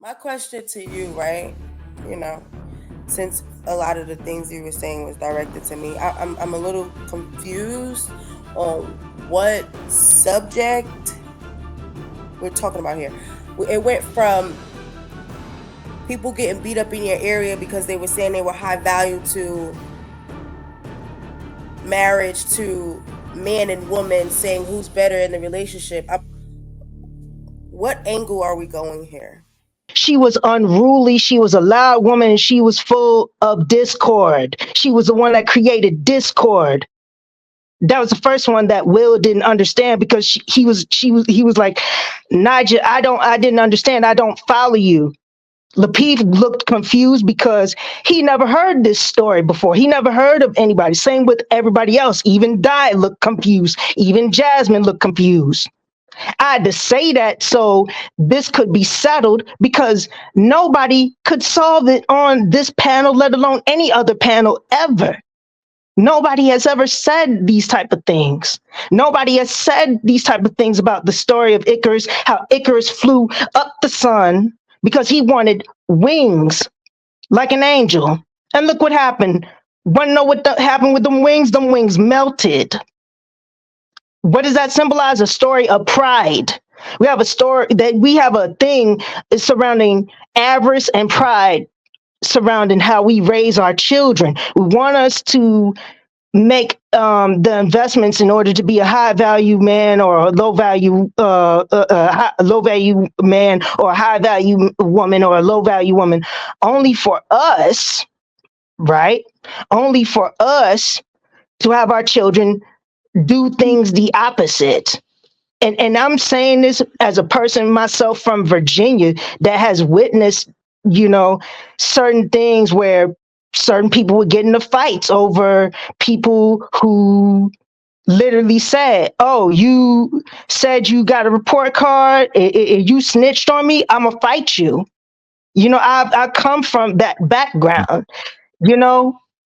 My question to you, right? You know, since a lot of the things you were saying was directed to me, I'm a little confused on what subject we're talking about here. It went from people getting beat up in your area because they were saying they were high value to marriage to man and woman saying who's better in the relationship. What angle are we going here? She was unruly. She was a loud woman, and she was full of discord. She was the one that created discord. That was the first one that Will didn't understand because he was like, Nigel, I didn't understand. I don't follow you. Lapeef looked confused because he never heard this story before. He never heard of anybody. Same with everybody else. Even Di looked confused. Even Jasmin looked confused. I had to say that so this could be settled because nobody could solve it on this panel, let alone any other panel ever. Nobody has ever said these type of things. Nobody has said these type of things about the story of Icarus, how Icarus flew up the sun because he wanted wings like an angel. And look what happened. Want to know what happened with them wings? Them wings melted. What does that symbolize? A story of pride. We have a thing surrounding avarice and pride surrounding how we raise our children. We want us to make the investments in order to be a high value man or a low value man or a high value woman or a low value woman, only for us, right? Only for us to have our children do things the opposite. And I'm saying this as a person myself from Virginia that has witnessed, certain things where certain people would get into fights over people who literally said, oh, you said you got a report card, you snitched on me, I'm gonna fight you. I come from that background.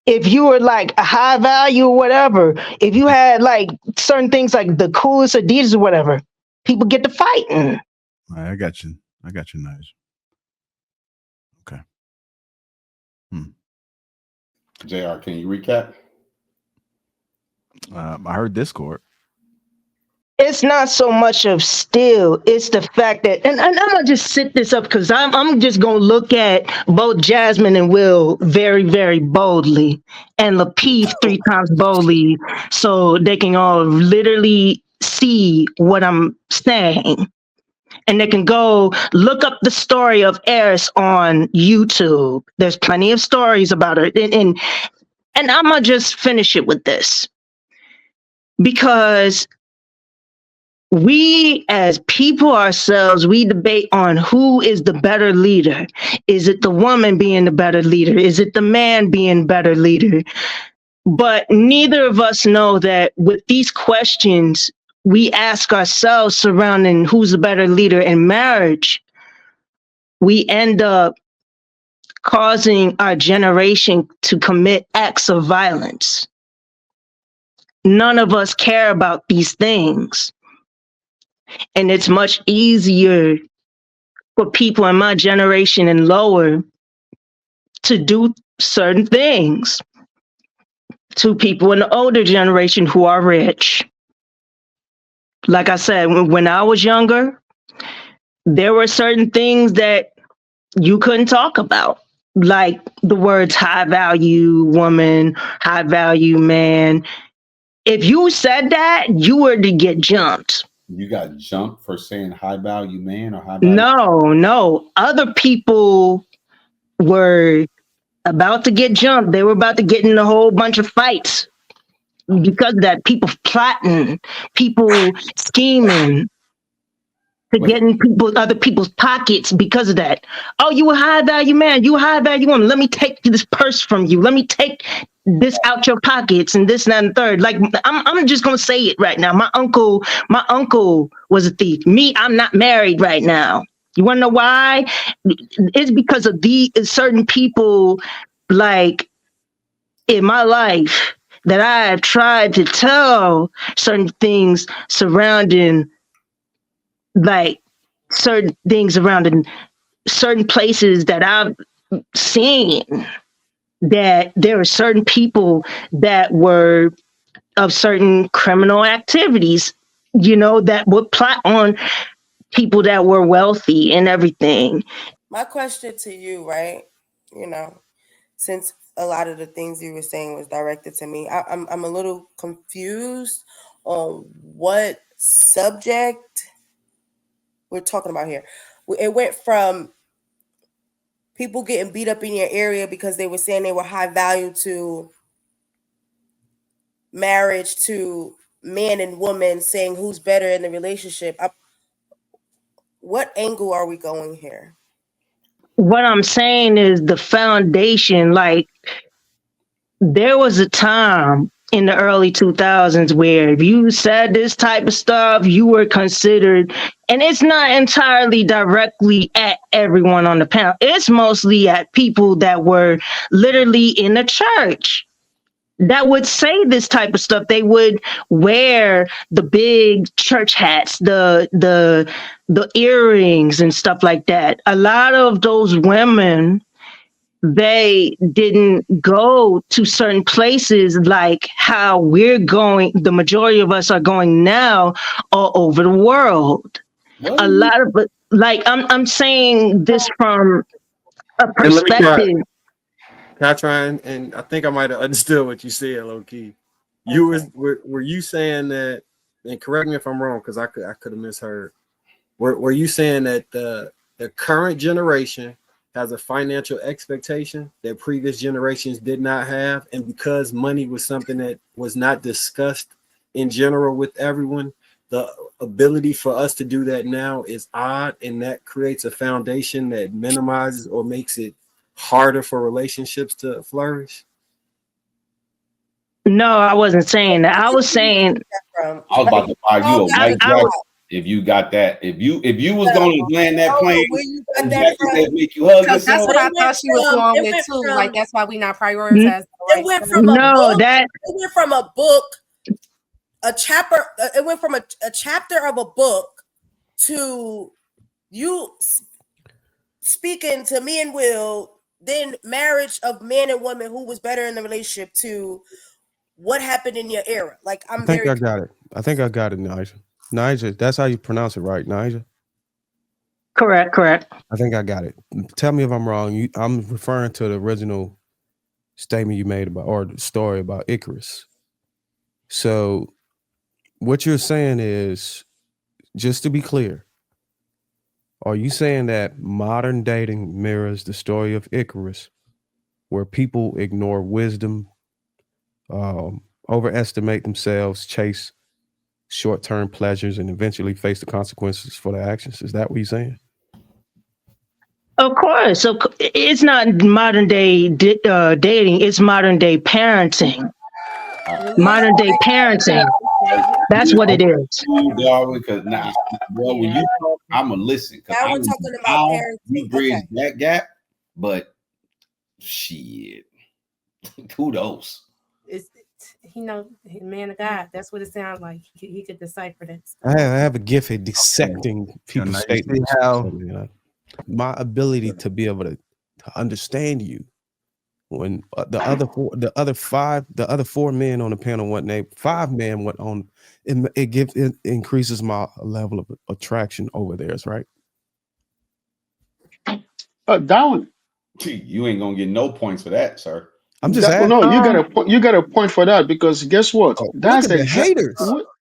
If you were like a high value or whatever, if you had like certain things like the coolest Adidas or whatever, people get to fighting. All right, I got you, Nige. Okay. JR, can you recap? I heard Discord. It's not so much of still, it's the fact that, and I'm gonna just sit this up because I'm just gonna look at both Jasmin and Will very, very boldly, and Lapeef 3 times boldly, so they can all literally see what I'm saying. And they can go look up the story of Eris on YouTube. There's plenty of stories about her. And I'm gonna just finish it with this. Because we as people ourselves, we debate on who is the better leader. Is it the woman being the better leader? Is it the man being better leader? But neither of us know that with these questions we ask ourselves surrounding who's the better leader in marriage, we end up causing our generation to commit acts of violence. None of us care about these things. And it's much easier for people in my generation and lower to do certain things to people in the older generation who are rich. Like I said, when I was younger, there were certain things that you couldn't talk about, like the words high value woman, high value man. If you said that, you were to get jumped. You got jumped for saying high value man or high value? No. Other people were about to get jumped. They were about to get in a whole bunch of fights because of that. People plotting, people scheming to get in other people's pockets because of that. Oh, you a high value man, you a high value woman. Let me take this purse from you. Let me take this out your pockets and this, that, and third. Like I'm just gonna say it right now. My uncle was a thief. Me, I'm not married right now. You wanna know why? It's because of these certain people, like in my life, that I have tried to tell certain things surrounding, like certain things surrounding certain places that I've seen that there are certain people that were of certain criminal activities, that would plot on people that were wealthy and everything. My question to you, right? Since a lot of the things you were saying was directed to me, I'm a little confused on what subject we're talking about here. It went from people getting beat up in your area because they were saying they were high value to marriage to man and woman saying who's better in the relationship. What angle are we going here? What I'm saying is the foundation, like there was a time in the early 2000s where if you said this type of stuff, you were considered, and it's not entirely directly at everyone on the panel. It's mostly at people that were literally in the church that would say this type of stuff. They would wear the big church hats, the earrings and stuff like that. A lot of those women, they didn't go to certain places like how we're going. The majority of us are going now all over the world. What? A lot of it, like I'm saying this from a And let me try. perspective. Can I try and I think I might have understood what you said, low key. You were you saying that, and correct me if I'm wrong, because I could have misheard. Were you saying that the current generation has a financial expectation that previous generations did not have, and because money was something that was not discussed in general with everyone, the ability for us to do that now is odd, and that creates a foundation that minimizes or makes it harder for relationships to flourish? No, I wasn't saying that. I was saying I was about to buy you a white jacket if you got that. If you was going to land that plane, where you got that jacket from? that make you hug Because that's yourself. what I thought she was going with too. Like that's why we not prioritizing. It went from a book. It went from a book, a chapter. It went from a chapter of a book to you speaking to me and Will. Then marriage of man and woman, who was better in the relationship, to what happened in your era. Like I think I got it. I think I got it, Nigel. Nigel, that's how you pronounce it, right, Nigel? Correct. I think I got it. Tell me if I'm wrong. I'm referring to the original statement you made about, or the story about Icarus. So what you're saying is, just to be clear, are you saying that modern dating mirrors the story of Icarus, where people ignore wisdom, overestimate themselves, chase short-term pleasures, and eventually face the consequences for their actions? Is that what you're saying? Of course. So it's not modern day dating. It's modern day parenting. Modern day parenting. That's what it is. Because now, well, when you talk, I'm gonna listen. Now we're talking about parenting. We bridge that gap, but shit, kudos. Man of God. That's what it sounds like. He could decipher that stuff. I have a gift at dissecting people's statements. My ability to be able to understand you. When the other four men on the panel went name, 5 men went on, it increases my level of attraction over theirs, right? Down. You ain't gonna get no points for that, sir. I'm just asking. No, you got a point for that, because guess what? That's the haters.